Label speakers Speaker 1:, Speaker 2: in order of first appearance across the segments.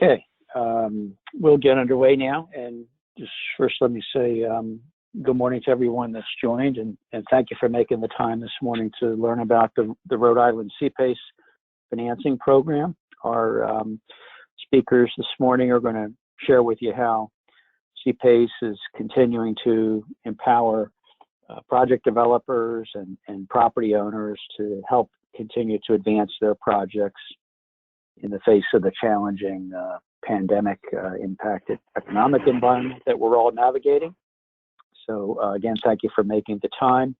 Speaker 1: Okay, we'll get underway now. And just first, let me say good morning to everyone that's joined, and thank you for making the time this morning to learn about the Rhode Island CPACE financing program. Our speakers this morning are going to share with you how CPACE is continuing to empower project developers and property owners to help continue to advance their projects in the face of the challenging pandemic impacted economic environment that we're all navigating. So again, thank you for making the time.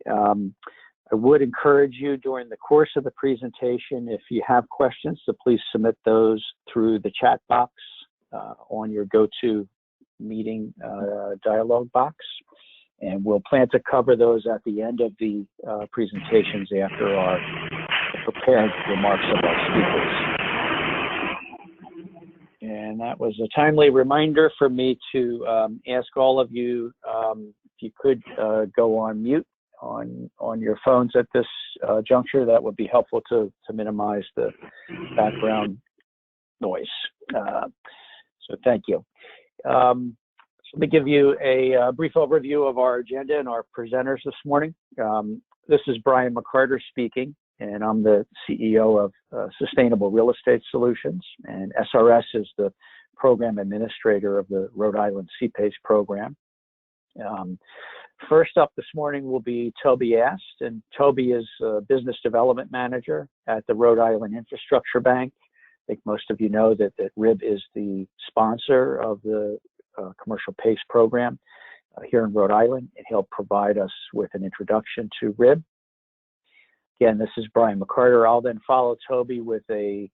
Speaker 1: I would encourage you during the course of the presentation, if you have questions, to please submit those through the chat box on your GoToMeeting dialog box. And we'll plan to cover those at the end of the presentations after our prepared remarks of our speakers. And that was a timely reminder for me to ask all of you if you could go on mute on your phones at this juncture. That would be helpful to minimize the background noise. So thank you. Let me give you a brief overview of our agenda and our presenters this morning. This is Brian McCarter speaking, and I'm the CEO of Sustainable Real Estate Solutions, and SRS is the program administrator of the Rhode Island CPACE program. First up this morning will be Toby Ast, and Toby is a business development manager at the Rhode Island Infrastructure Bank. I think most of you know that RIB is the sponsor of the commercial PACE program here in Rhode Island, and he'll provide us with an introduction to RIB. Again, this is Brian McCarter. I'll then follow Toby with a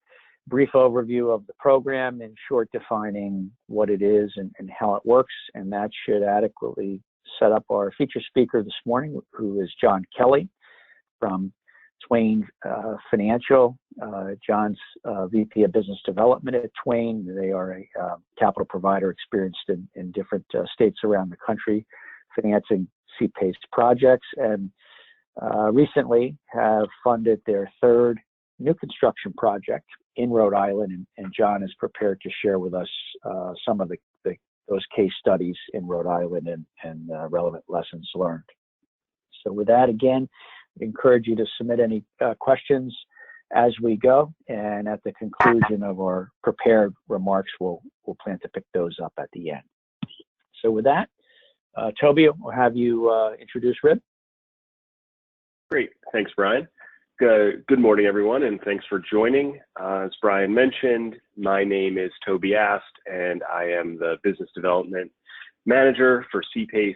Speaker 1: brief overview of the program, in short defining what it is and how it works, and that should adequately set up our feature speaker this morning, who is John Kelly from Twain Financial. John's VP of Business Development at Twain. They are a capital provider experienced in different states around the country, financing CPACE projects, and recently have funded their third new construction project in Rhode Island. And John is prepared to share with us some of those case studies in Rhode Island and relevant lessons learned. So with that, again, I encourage you to submit any questions as we go, and at the conclusion of our prepared remarks, we'll plan to pick those up at the end. So with that, Toby, we'll have you introduce RIB.
Speaker 2: Great, thanks, Brian. Good morning, everyone, and thanks for joining. As Brian mentioned, my name is Toby Ast, and I am the Business Development Manager for CPACE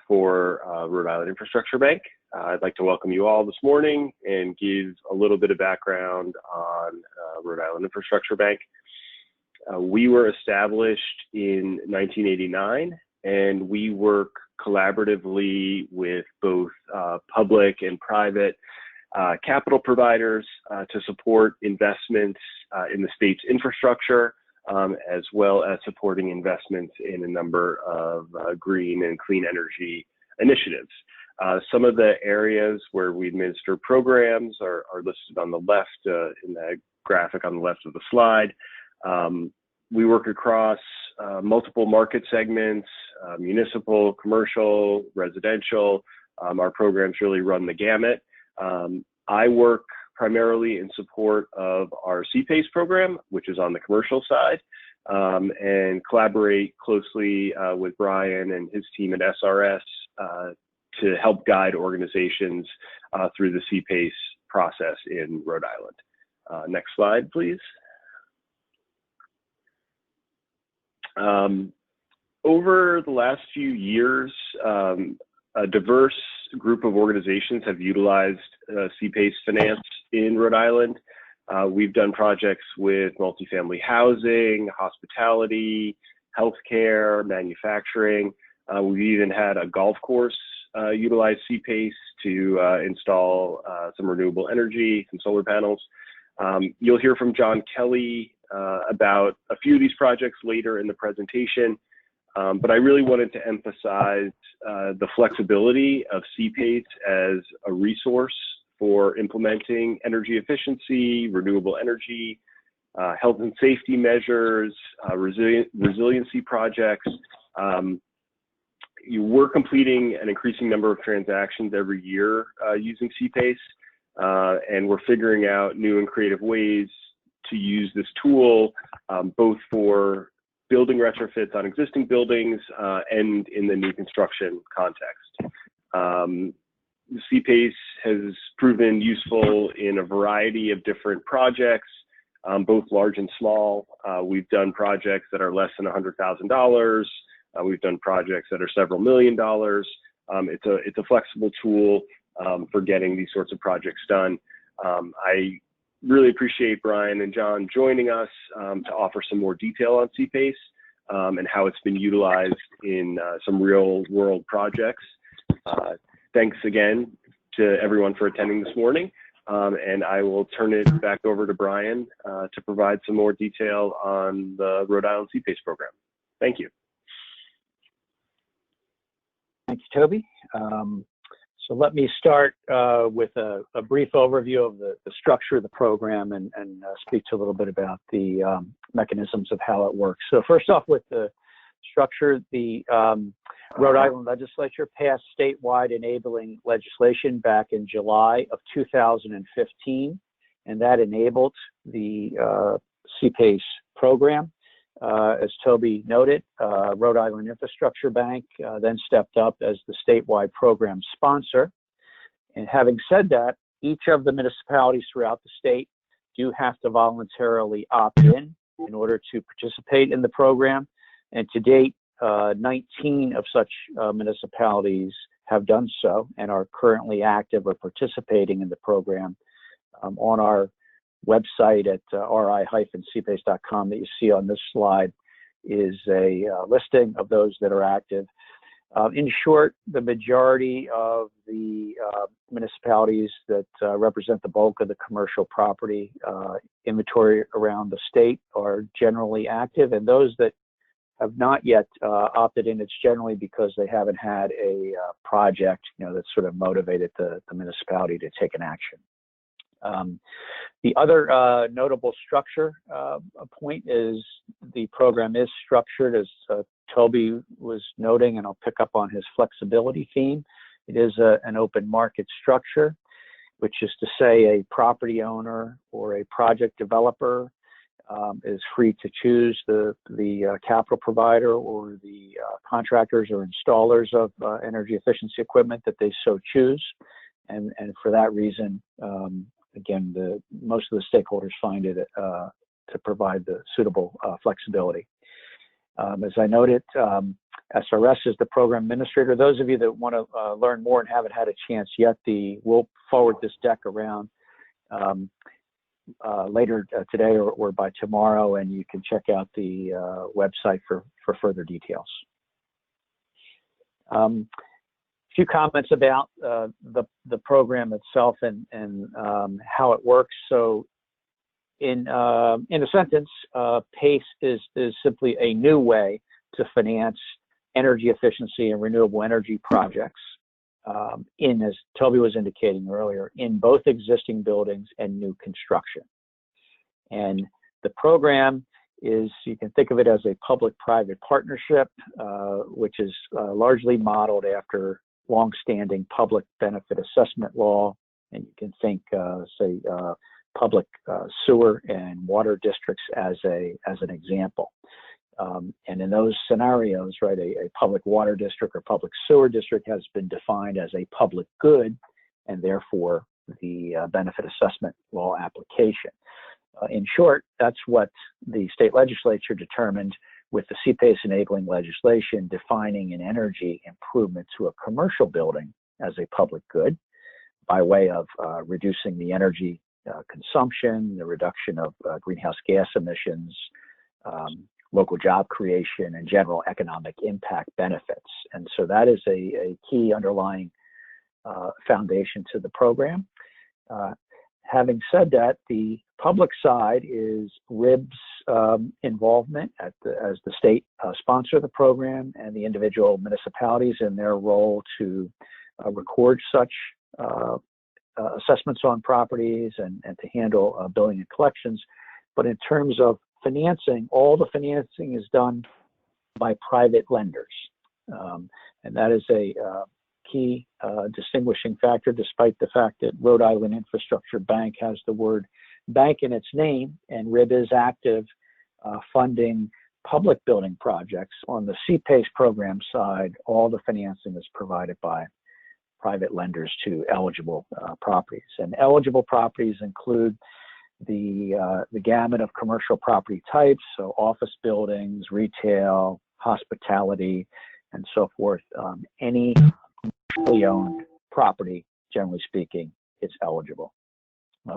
Speaker 2: for Rhode Island Infrastructure Bank. I'd like to welcome you all this morning and give a little bit of background on Rhode Island Infrastructure Bank. We were established in 1989, and we work collaboratively with both public and private capital providers to support investments in the state's infrastructure, as well as supporting investments in a number of green and clean energy initiatives. Some of the areas where we administer programs are listed on the left in the graphic on the left of the slide. We work across multiple market segments, municipal, commercial, residential. Our programs really run the gamut. I work primarily in support of our CPACE program, which is on the commercial side, and collaborate closely with Brian and his team at SRS to help guide organizations through the CPACE process in Rhode Island. Next slide, please. Over the last few years, a diverse group of organizations have utilized CPACE finance in Rhode Island. We've done projects with multifamily housing, hospitality, healthcare, manufacturing. We've even had a golf course utilize CPACE to install some renewable energy, some solar panels. You'll hear from John Kelly about a few of these projects later in the presentation, but I really wanted to emphasize the flexibility of CPACE as a resource for implementing energy efficiency, renewable energy health and safety measures, resiliency projects. We're completing an increasing number of transactions every year using CPACE, and we're figuring out new and creative ways to use this tool, both for building retrofits on existing buildings and in the new construction context. CPACE has proven useful in a variety of different projects, both large and small. We've done projects that are less than $100,000. We've done projects that are several $1,000,000. It's a flexible tool for getting these sorts of projects done. I really appreciate Brian and John joining us to offer some more detail on CPACE and how it's been utilized in some real world projects. Thanks again to everyone for attending this morning. And I will turn it back over to Brian to provide some more detail on the Rhode Island CPACE program. Thank you.
Speaker 1: Thank you, Toby. So let me start with a brief overview of the structure of the program and speak to a little bit about the mechanisms of how it works. So first off, with the structure, the Rhode Island legislature passed statewide enabling legislation back in July of 2015, and that enabled the CPACE program. As Toby noted, Rhode Island Infrastructure Bank then stepped up as the statewide program sponsor. And having said that, each of the municipalities throughout the state do have to voluntarily opt in order to participate in the program. And to date, 19 of such municipalities have done so and are currently active or participating in the program. On our website at ri-cpace.com that you see on this slide is a listing of those that are active. In short, the majority of the municipalities that represent the bulk of the commercial property inventory around the state are generally active, and those that have not yet opted in, it's generally because they haven't had a project, that sort of motivated the municipality to take an action. The other notable structure point is the program is structured, as Toby was noting, and I'll pick up on his flexibility theme. It is an open market structure, which is to say a property owner or a project developer is free to choose the capital provider or the contractors or installers of energy efficiency equipment that they so choose. And for that reason, again, most of the stakeholders find it to provide the suitable flexibility. As I noted, SRS is the program administrator. Those of you that want to learn more and haven't had a chance yet, we'll forward this deck around later today or by tomorrow, and you can check out the website for further details. Few comments about the program itself and how it works. So in a sentence, PACE is simply a new way to finance energy efficiency and renewable energy projects as Toby was indicating earlier, in both existing buildings and new construction. And the program is, you can think of it as a public-private partnership, which is largely modeled after long-standing public benefit assessment law, and you can think, say, public sewer and water districts as an example. And in those scenarios, right, a public water district or public sewer district has been defined as a public good, and therefore the benefit assessment law application. In short, that's what the state legislature determined with the CPACE enabling legislation, defining an energy improvement to a commercial building as a public good by way of reducing the energy consumption, the reduction of greenhouse gas emissions, local job creation, and general economic impact benefits. And so that is a key underlying foundation to the program. Having said that, the public side is RIB's involvement as the state sponsor of the program, and the individual municipalities in their role to record such assessments on properties and to handle billing and collections. But in terms of financing, all the financing is done by private lenders. And that is a key distinguishing factor, despite the fact that Rhode Island Infrastructure Bank has the word bank in its name, and RIB is active funding public building projects. On the CPACE program side, all the financing is provided by private lenders to eligible properties. And eligible properties include the gamut of commercial property types, so office buildings, retail, hospitality, and so forth. Any commercially owned property, generally speaking, is eligible.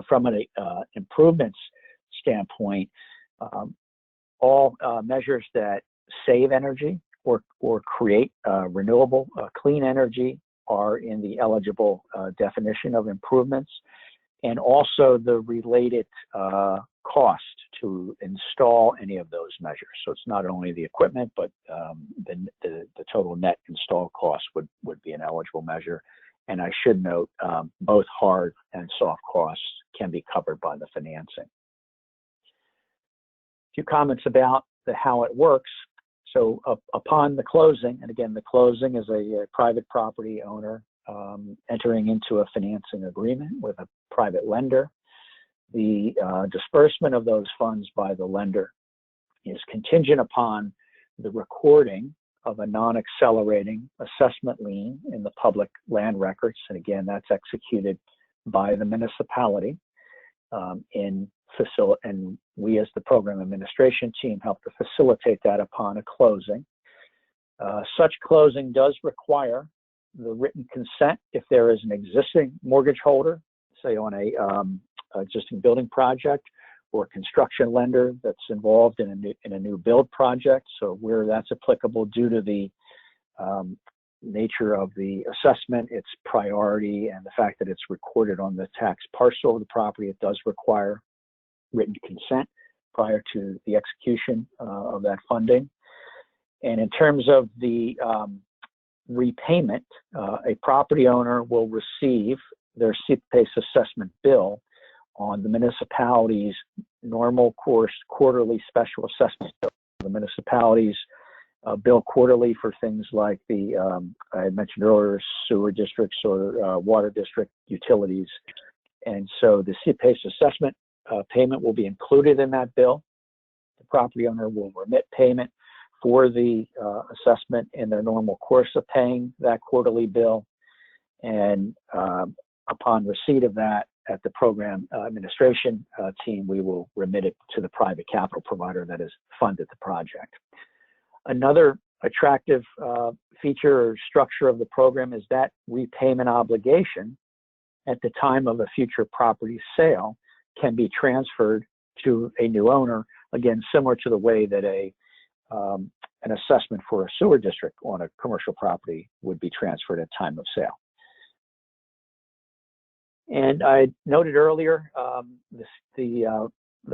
Speaker 1: From an improvements standpoint, all measures that save energy or create renewable clean energy are in the eligible definition of improvements, and also the related cost to install any of those measures. So it's not only the equipment, but the total net install cost would be an eligible measure. And I should note, both hard and soft costs can be covered by the financing. A few comments about how it works. So upon the closing, and again, the closing is a private property owner entering into a financing agreement with a private lender. The disbursement of those funds by the lender is contingent upon the recording of a non-accelerating assessment lien in the public land records. And again, that's executed by the municipality and we as the program administration team help to facilitate that upon a closing. Such closing does require the written consent if there is an existing mortgage holder, say on a existing building project, or a construction lender that's involved in a new build project. So where that's applicable due to the nature of the assessment, its priority, and the fact that it's recorded on the tax parcel of the property, it does require written consent prior to the execution of that funding. And in terms of the repayment, a property owner will receive their CPACE assessment bill on the municipality's normal course quarterly special assessment bill. The municipalities bill quarterly for things like the, I had mentioned earlier, sewer districts or water district utilities. And so the CPACE assessment payment will be included in that bill. The property owner will remit payment for the assessment in their normal course of paying that quarterly bill. And upon receipt of that at the program administration team, we will remit it to the private capital provider that has funded the project. Another attractive feature or structure of the program is that repayment obligation at the time of a future property sale can be transferred to a new owner, again, similar to the way that an assessment for a sewer district on a commercial property would be transferred at time of sale. And I noted earlier, the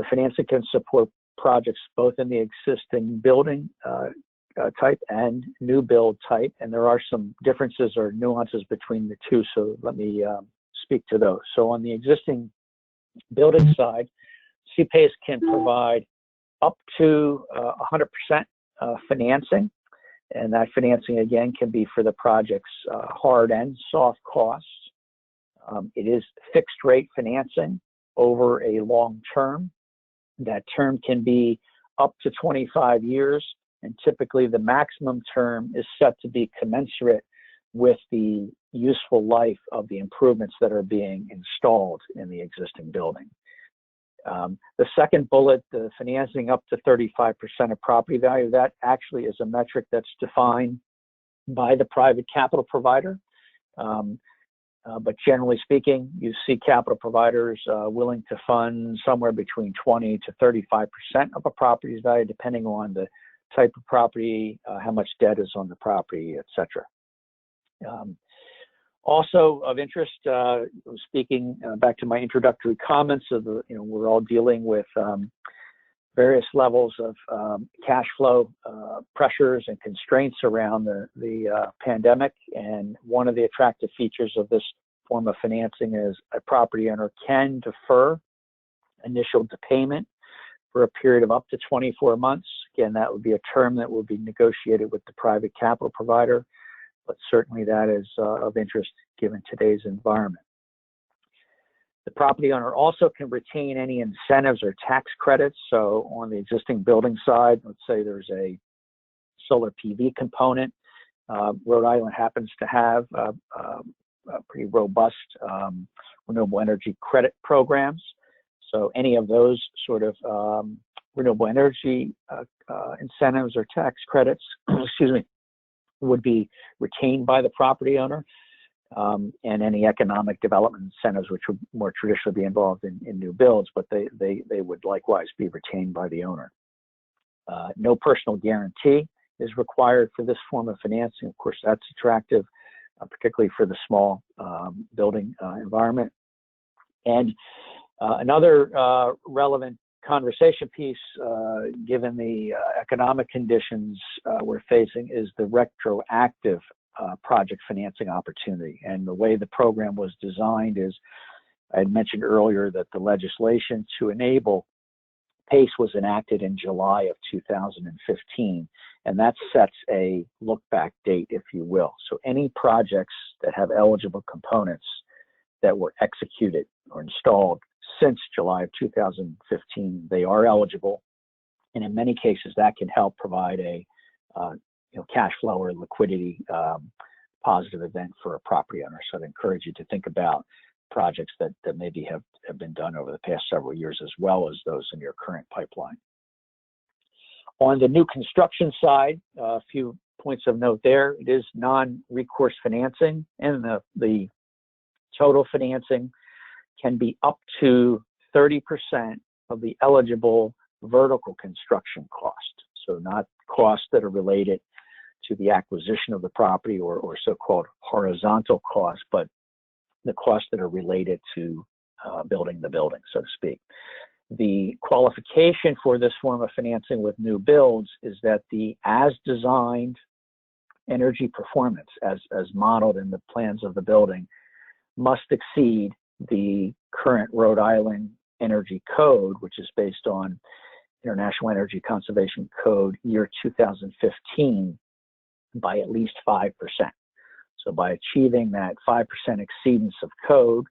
Speaker 1: financing can support projects both in the existing building type and new build type, and there are some differences or nuances between the two, so let me speak to those. So on the existing building side, CPACE can provide up to 100% financing, and that financing again can be for the project's hard and soft costs. It is fixed rate financing over a long term. That term can be up to 25 years, and typically the maximum term is set to be commensurate with the useful life of the improvements that are being installed in the existing building. The second bullet, the financing up to 35% of property value, that actually is a metric that's defined by the private capital provider. But generally speaking, you see capital providers willing to fund somewhere between 20 to 35% of a property's value, depending on the type of property, how much debt is on the property, et cetera. Also of interest, speaking back to my introductory comments of the, we're all dealing with various levels of cash flow pressures and constraints around the pandemic. And one of the attractive features of this form of financing is a property owner can defer initial payment for a period of up to 24 months. Again, that would be a term that will be negotiated with the private capital provider, but certainly that is of interest given today's environment. The property owner also can retain any incentives or tax credits. So on the existing building side, let's say there's a solar PV component. Rhode Island happens to have pretty robust renewable energy credit programs. So any of those sort of renewable energy incentives or tax credits, excuse me, would be retained by the property owner. And any economic development incentives, which would more traditionally be involved in new builds, but they would likewise be retained by the owner. No personal guarantee is required for this form of financing. Of course, that's attractive, particularly for the small building environment. And another relevant conversation piece, given the economic conditions we're facing, is the retroactive project financing opportunity. And the way the program was designed is, I had mentioned earlier that the legislation to enable PACE was enacted in July of 2015, and that sets a look-back date, if you will. So any projects that have eligible components that were executed or installed since July of 2015, they are eligible, and in many cases that can help provide a cash flow or liquidity positive event for a property owner. So I'd encourage you to think about projects that maybe have been done over the past several years, as well as those in your current pipeline. On the new construction side, a few points of note there. It is non-recourse financing, and the total financing can be up to 30% of the eligible vertical construction cost. So not costs that are related to the acquisition of the property or so-called horizontal costs, but the costs that are related to building the building, so to speak. The qualification for this form of financing with new builds is that the as-designed energy performance, as modeled in the plans of the building, must exceed the current Rhode Island Energy Code, which is based on International Energy Conservation Code year 2015, by at least 5%. So by achieving that 5% exceedance of code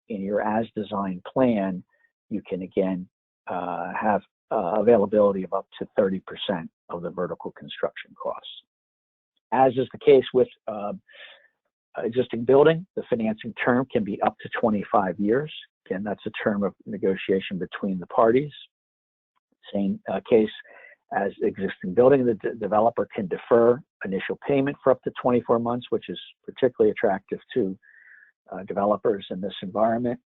Speaker 1: in your as-designed plan, you can again have availability of up to 30% of the vertical construction costs. As is the case with existing building, the financing term can be up to 25 years. Again, that's a term of negotiation between the parties. Same case as existing building, the developer can defer initial payment for up to 24 months, which is particularly attractive to developers in this environment.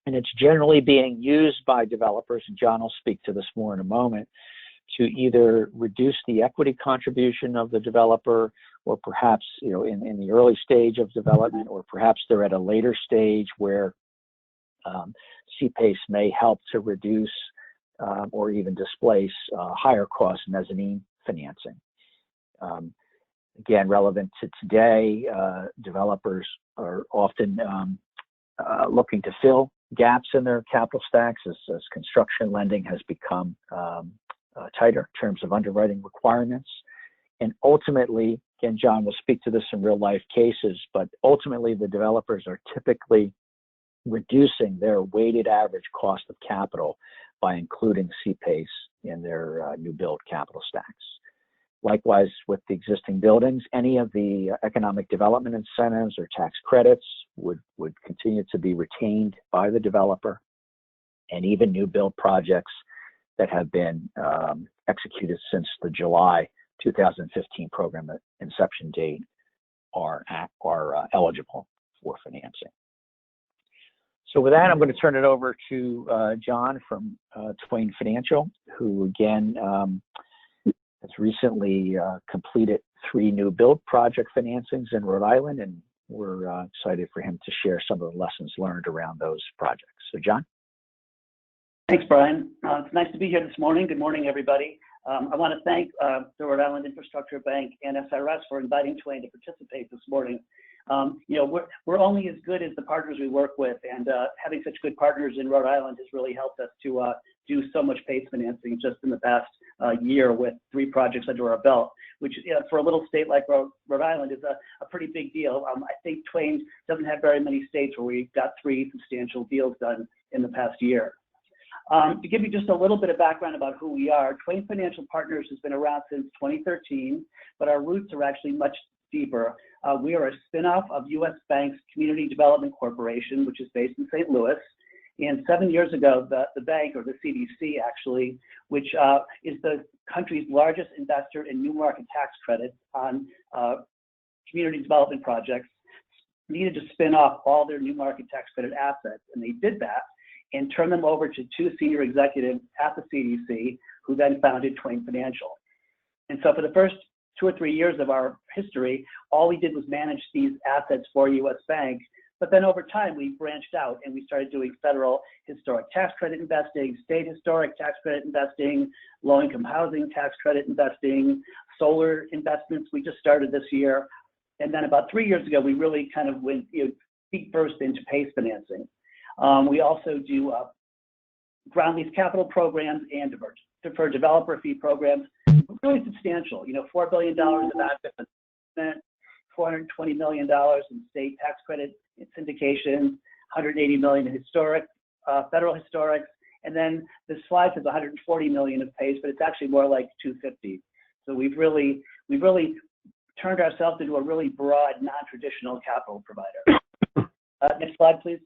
Speaker 1: And it's generally being used by developers, and John will speak to this more in a moment, to either reduce the equity contribution of the developer, or perhaps in the early stage of development, or perhaps they're at a later stage where CPACE may help to reduce or even displace higher cost mezzanine financing. Again, relevant to today, developers are often looking to fill gaps in their capital stacks as construction lending has become tighter in terms of underwriting requirements. And ultimately, again, John will speak to this in real life cases, but ultimately the developers are typically reducing their weighted average cost of capital by including CPACE in their new build capital stacks. Likewise, with the existing buildings, any of the economic development incentives or tax credits would continue to be retained by the developer, and even new build projects that have been executed since the July 2015 program inception date are eligible for financing. So with that, I'm going to turn it over to John from Twain Financial, who again has recently completed 3 new build project financings in Rhode Island, and we're excited for him to share some of the lessons learned around those projects. So John?
Speaker 3: Thanks, Brian. It's nice to be here this morning. Good morning, everybody. I want to thank the Rhode Island Infrastructure Bank and SRS for inviting Twain to participate this morning. We're only as good as the partners we work with, and having such good partners in Rhode Island has really helped us to do so much PACE financing just in the past year with 3 projects under our belt, which for a little state like Rhode Island is a pretty big deal. I think Twain doesn't have very many states where we've got 3 substantial deals done in the past year. To give you just a little bit of background about who we are, Twain Financial Partners has been around since 2013, but our roots are actually much deeper. We are a spinoff of U.S. Bank's Community Development Corporation, which is based in St. Louis. And 7 years ago, the bank, or the CDC actually, which is the country's largest investor in new market tax credits on community development projects, needed to spin off all their new market tax credit assets. And they did that and turned them over to 2 senior executives at the CDC, who then founded Twain Financial. And so for the first 2 or 3 years of our history, all we did was manage these assets for U.S. Bank. But then over time, we branched out and we started doing federal historic tax credit investing, state historic tax credit investing, low-income housing tax credit investing, solar investments we just started this year. And then about 3 years ago, we really kind of went feet first into PACE financing. We also do ground lease capital programs and deferred developer fee programs, really substantial. $4 billion of assets, $420 million in state tax credit syndications, $180 million in historic, federal historics, and then the slide says $140 million of PACE, but it's actually more like $250. So we've really turned ourselves into a really broad, non-traditional capital provider. Next slide, please.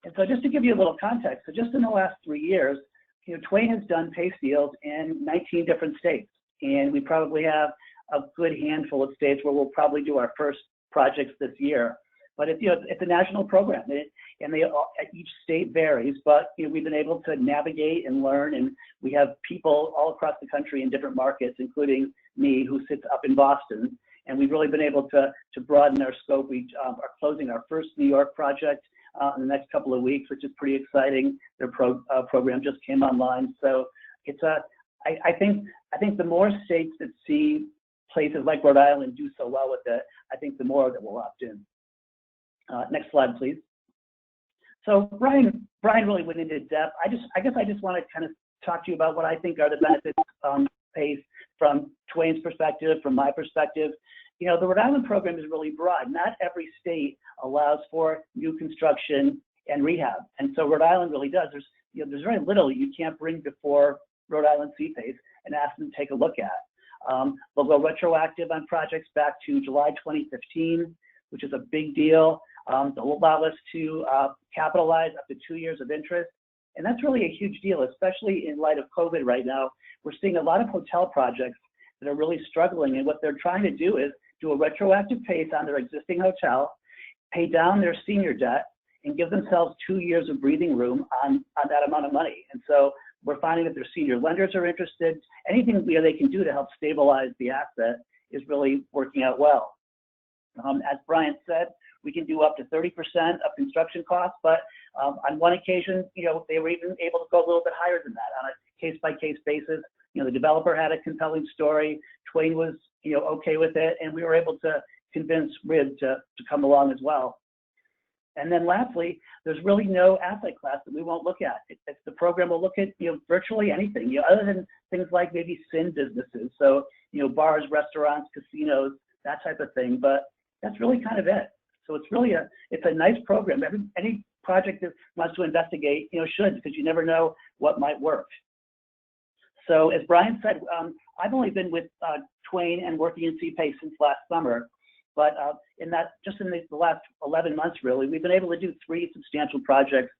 Speaker 3: And so just to give you a little context, so just in the last 3 years, Twain has done PACE deals in 19 different states, and we probably have a good handful of states where we'll probably do our first projects this year. But it's a national program, and each state varies. But we've been able to navigate and learn, and we have people all across the country in different markets, including me, who sits up in Boston. And we've really been able to broaden our scope. We are closing our first New York project in the next couple of weeks, which is pretty exciting. Their program just came online, so it's I think the more states that see places like Rhode Island do so well with it, I think the more that will opt in. Next slide, please. So Brian really went into depth. I guess I just want to kind of talk to you about what I think are the benefits of PACE from Twain's perspective, from my perspective. The Rhode Island program is really broad. Not every state allows for new construction and rehab, and so Rhode Island really does. There's very little you can't bring before Rhode Island CPACE and ask them to take a look at. They'll go retroactive on projects back to July 2015, which is a big deal. They'll allow us to capitalize up to 2 years of interest. And that's really a huge deal, especially in light of COVID right now. We're seeing a lot of hotel projects that are really struggling. And what they're trying to do is do a retroactive PACE on their existing hotel, pay down their senior debt, and give themselves 2 years of breathing room on that amount of money. And so we're finding that their senior lenders are interested. Anything they can do to help stabilize the asset is really working out well. As Brian said, we can do up to 30% of construction costs, but on one occasion, they were even able to go a little bit higher than that on a case-by-case basis. The developer had a compelling story. Twain was, okay with it, and we were able to convince RIB to come along as well. And then lastly, there's really no asset class that we won't look at. The program will look at virtually anything, other than things like maybe sin businesses. So bars, restaurants, casinos, that type of thing. But that's really kind of it. So it's really it's a nice program. Any project that wants to investigate, should, because you never know what might work. So as Brian said, I've only been with Twain and working in CPACE since last summer. But in the last 11 months, really, we've been able to do 3 substantial projects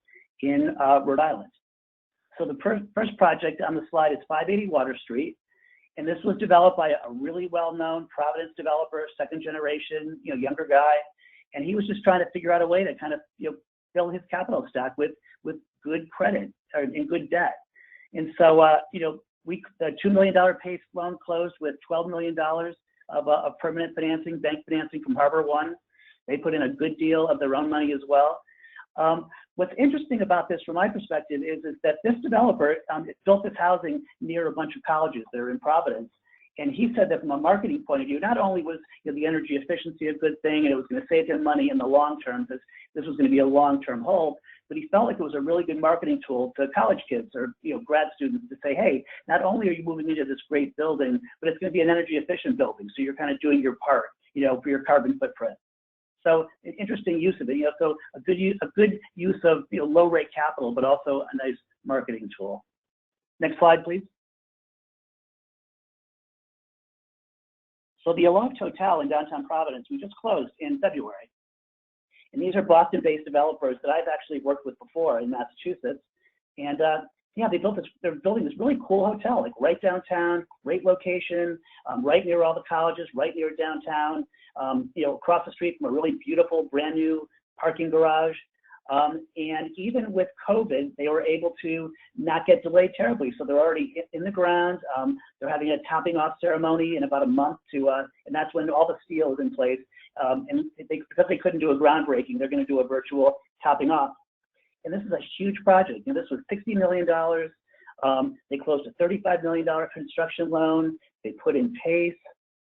Speaker 3: in Rhode Island. So the first project on the slide is 580 Water Street. And this was developed by a really well-known Providence developer, second generation, younger guy. And he was just trying to figure out a way to kind of, fill his capital stack with good credit and good debt. And so, the $2 million PACE loan closed with $12 million of permanent financing, bank financing from Harbor One. They put in a good deal of their own money as well. What's interesting about this from my perspective is that this developer built this housing near a bunch of colleges that are in Providence. And he said that from a marketing point of view, not only was the energy efficiency a good thing and it was going to save him money in the long term, because this was going to be a long-term hold, but he felt like it was a really good marketing tool to college kids or grad students to say, hey, not only are you moving into this great building, but it's going to be an energy efficient building, so you're kind of doing your part, for your carbon footprint. So an interesting use of it, so a good use of low rate capital, but also a nice marketing tool. Next slide, please. So the Aloft Hotel in downtown Providence, we just closed in February. And these are Boston-based developers that I've actually worked with before in Massachusetts. And yeah, they're building this really cool hotel, like right downtown, great location, right near all the colleges, right near downtown, across the street from a really beautiful, brand new parking garage. And even with COVID, they were able to not get delayed terribly. So they're already in the ground. They're having a topping off ceremony in about a month and that's when all the steel is in place. And because they couldn't do a groundbreaking, they're going to do a virtual topping off. And this is a huge project. This was $60 million. They closed a $35 million construction loan. They put in PACE.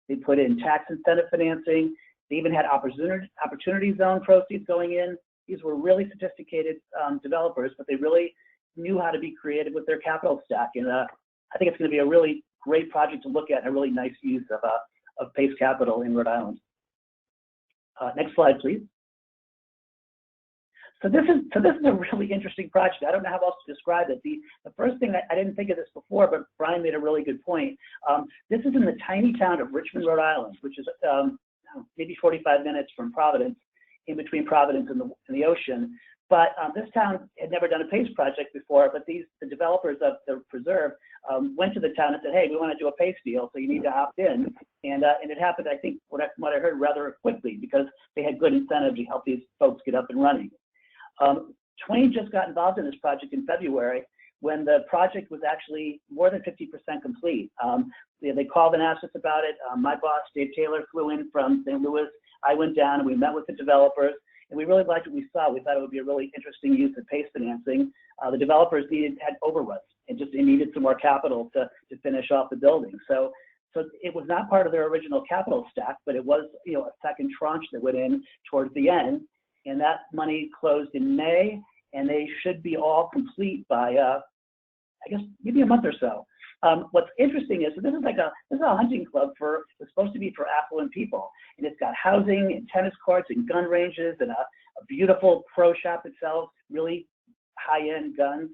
Speaker 3: They put in tax incentive financing. They even had opportunity zone proceeds going in. These were really sophisticated developers, but they really knew how to be creative with their capital stack. And I think it's going to be a really great project to look at and a really nice use of PACE capital in Rhode Island. Next slide, please. So this is a really interesting project. I don't know how else to describe it. The first thing, I didn't think of this before, but Brian made a really good point. This is in the tiny town of Richmond, Rhode Island, which is maybe 45 minutes from Providence, in between Providence and the ocean. But this town had never done a PACE project before, but the developers of the preserve went to the town and said, hey, we want to do a PACE deal, so you need to opt in. And it happened, I think, what I heard, rather quickly, because they had good incentive to help these folks get up and running. Twain just got involved in this project in February when the project was actually more than 50% complete. They called and asked us about it. My boss, Dave Taylor, flew in from St. Louis. I went down and we met with the developers, and we really liked what we saw. We thought it would be a really interesting use of PACE financing. The developers had overruns and just needed some more capital to finish off the building. So it was not part of their original capital stack, but it was a second tranche that went in towards the end, and that money closed in May, and they should be all complete by I guess maybe a month or so. What's interesting is, so this is a hunting club it's supposed to be for affluent people, and it's got housing and tennis courts and gun ranges and a beautiful pro shop that sells really high-end guns.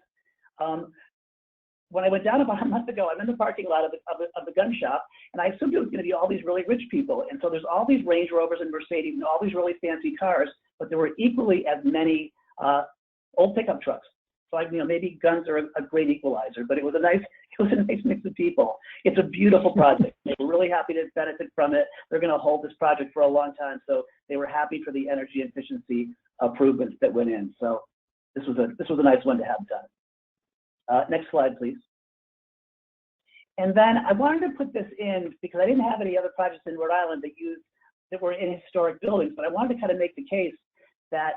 Speaker 3: When I went down about a month ago, I'm in the parking lot of the gun shop, and I assumed it was going to be all these really rich people. And so there's all these Range Rovers and Mercedes and all these really fancy cars, but there were equally as many old pickup trucks. So maybe guns are a great equalizer, but it was a nice mix of people. It's a beautiful project. They were really happy to benefit from it. They're going to hold this project for a long time, so they were happy for the energy efficiency improvements that went in. So this was a nice one to have done. Next slide, please. And then I wanted to put this in because I didn't have any other projects in Rhode Island that were in historic buildings, but I wanted to kind of make the case that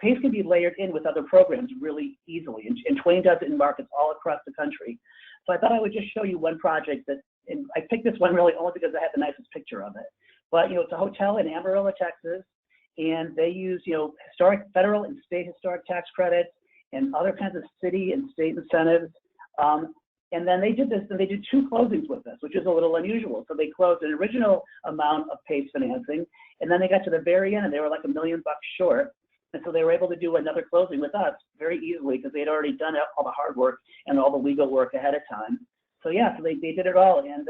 Speaker 3: PACE can be layered in with other programs really easily, and Twain does it in markets all across the country. So I thought I would just show you one project and I picked this one really only because I had the nicest picture of it. But it's a hotel in Amarillo, Texas, and they use historic federal and state historic tax credits and other kinds of city and state incentives. And then they did this, and they did two closings with us, which is a little unusual. So they closed an original amount of PACE financing, and then they got to the very end, and they were like $1 million short. And so they were able to do another closing with us very easily because they had already done all the hard work and all the legal work ahead of time. So yeah, so they did it all, and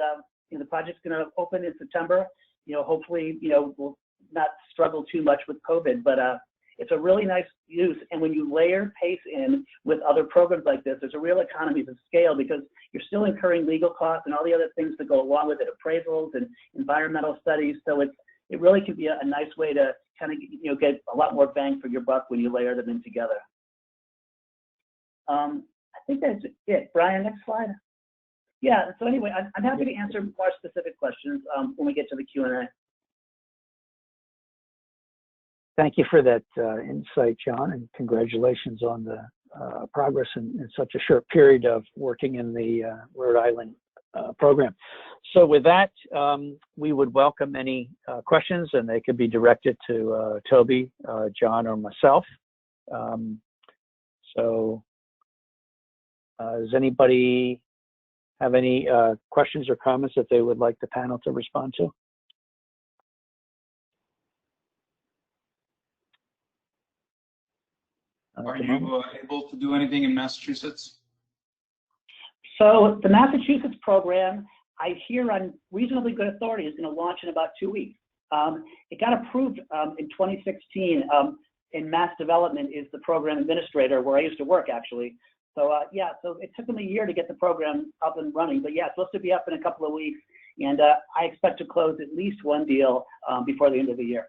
Speaker 3: the project's going to open in September. Hopefully, we'll not struggle too much with COVID, but it's a really nice use. And when you layer PACE in with other programs like this, there's a real economies of scale because you're still incurring legal costs and all the other things that go along with it, appraisals and environmental studies. So it really can be a nice way to kind of get a lot more bang for your buck when you layer them in together. I think that's it. Brian, next slide. Yeah. So anyway, I'm happy to answer more specific questions when we get to the Q&A.
Speaker 1: Thank you for that insight, John, and congratulations on the progress in such a short period of working in the Rhode Island program. So with that, we would welcome any questions, and they could be directed to Toby, John, or myself. So does anybody have any questions or comments that they would like the panel to respond to?
Speaker 4: Are you able to do anything in Massachusetts?
Speaker 3: So the Massachusetts program, I hear on reasonably good authority, is going to launch in about 2 weeks. It got approved in 2016. In Mass Development is the program administrator where I used to work, actually. So yeah, so it took them a year to get the program up and running. But yeah, it's supposed to be up in a couple of weeks. And I expect to close at least one deal before the end of the year.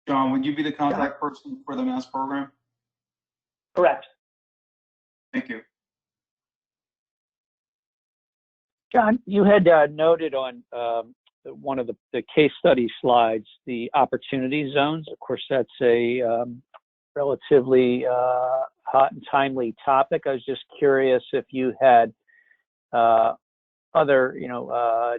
Speaker 4: John, would you be the contact person for the Mass program?
Speaker 3: Correct.
Speaker 4: Thank you.
Speaker 1: John, you had noted on one of the case study slides the opportunity zones. Of course, that's a relatively hot and timely topic. I was just curious if you had other,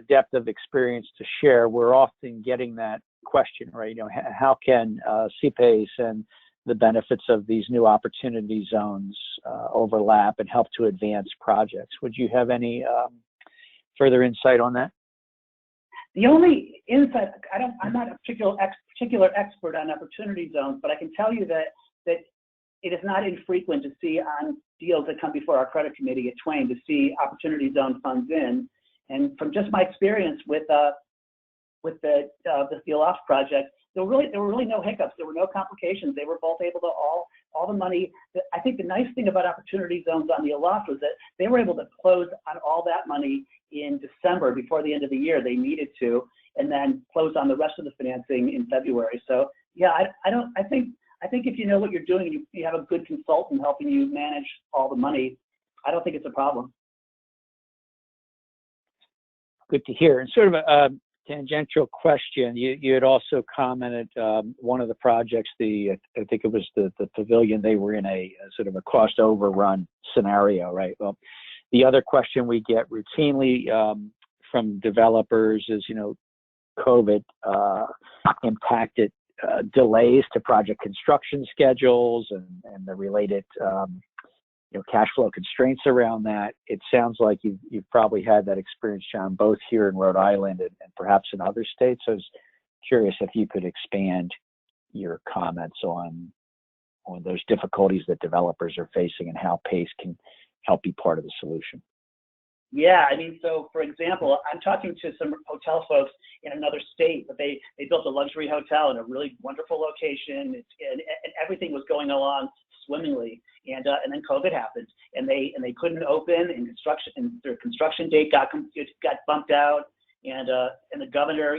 Speaker 1: depth of experience to share. We're often getting that question, right? How can CPACE and the benefits of these new opportunity zones overlap and help to advance projects? Would you have any further insight on that?
Speaker 3: The only insight, I'm not a particular expert on opportunity zones, but I can tell you that it is not infrequent to see on deals that come before our credit committee at Twain to see opportunity zone funds in. And from just my experience with the Aloft project, there were really no hiccups. There were no complications. They were both able to all the money. I think the nice thing about opportunity zones on the Aloft was that they were able to close on all that money in December before the end of the year. They needed to, and then close on the rest of the financing in February. So yeah, I think if you know what you're doing and you have a good consultant helping you manage all the money, I don't think it's a problem.
Speaker 1: Good to hear. And sort of a tangential question, you had also commented one of the projects, I think it was the pavilion, they were in a sort of a cost overrun scenario, right? Well, the other question we get routinely from developers is, COVID impacted delays to project construction schedules and the related cash flow constraints around that. It sounds like you've probably had that experience, John, both here in Rhode Island and perhaps in other states. I was curious if you could expand your comments on those difficulties that developers are facing and how PACE can help be part of the solution.
Speaker 3: Yeah, I mean, so for example, I'm talking to some hotel folks in another state, but they built a luxury hotel in a really wonderful location, and everything was going along swimmingly, and then COVID happened, and they couldn't open, and their construction date got bumped out, and the governor,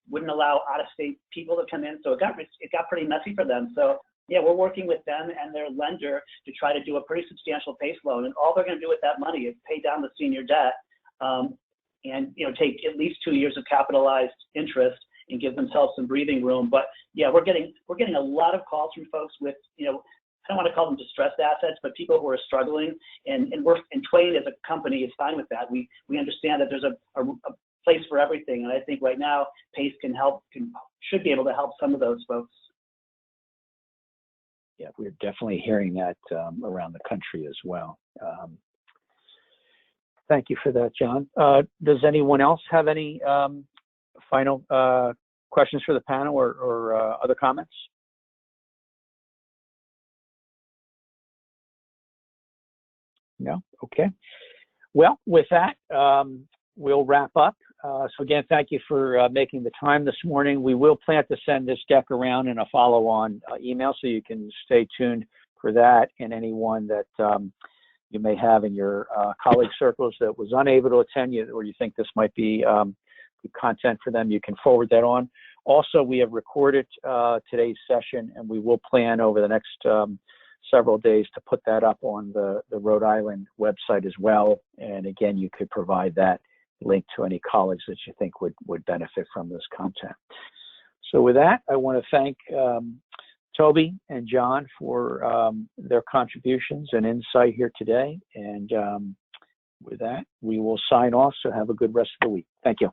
Speaker 3: wouldn't allow out-of-state people to come in, so it got pretty messy for them. So yeah, we're working with them and their lender to try to do a pretty substantial PACE loan, and all they're going to do with that money is pay down the senior debt, and take at least 2 years of capitalized interest and give themselves some breathing room. But yeah, we're getting a lot of calls from folks with, I don't want to call them distressed assets, but people who are struggling, and Twain as a company is fine with that. We understand that there's a place for everything, and I think right now PACE should be able to help some of those folks.
Speaker 1: Yeah, we're definitely hearing that around the country as well. Thank you for that, John. Does anyone else have any final questions for the panel or other comments? No? Okay. Well, with that, we'll wrap up. So again, thank you for making the time this morning. We will plan to send this deck around in a follow-on email, so you can stay tuned for that, and anyone that you may have in your colleague circles that was unable to attend, or you think this might be good content for them, you can forward that on. Also, we have recorded today's session, and we will plan over the next several days to put that up on the Rhode Island website as well. And again, you could provide that link to any colleagues that you think would benefit from this content. So with that, I want to thank Toby and John for their contributions and insight here today. And with that, we will sign off. So have a good rest of the week. Thank you.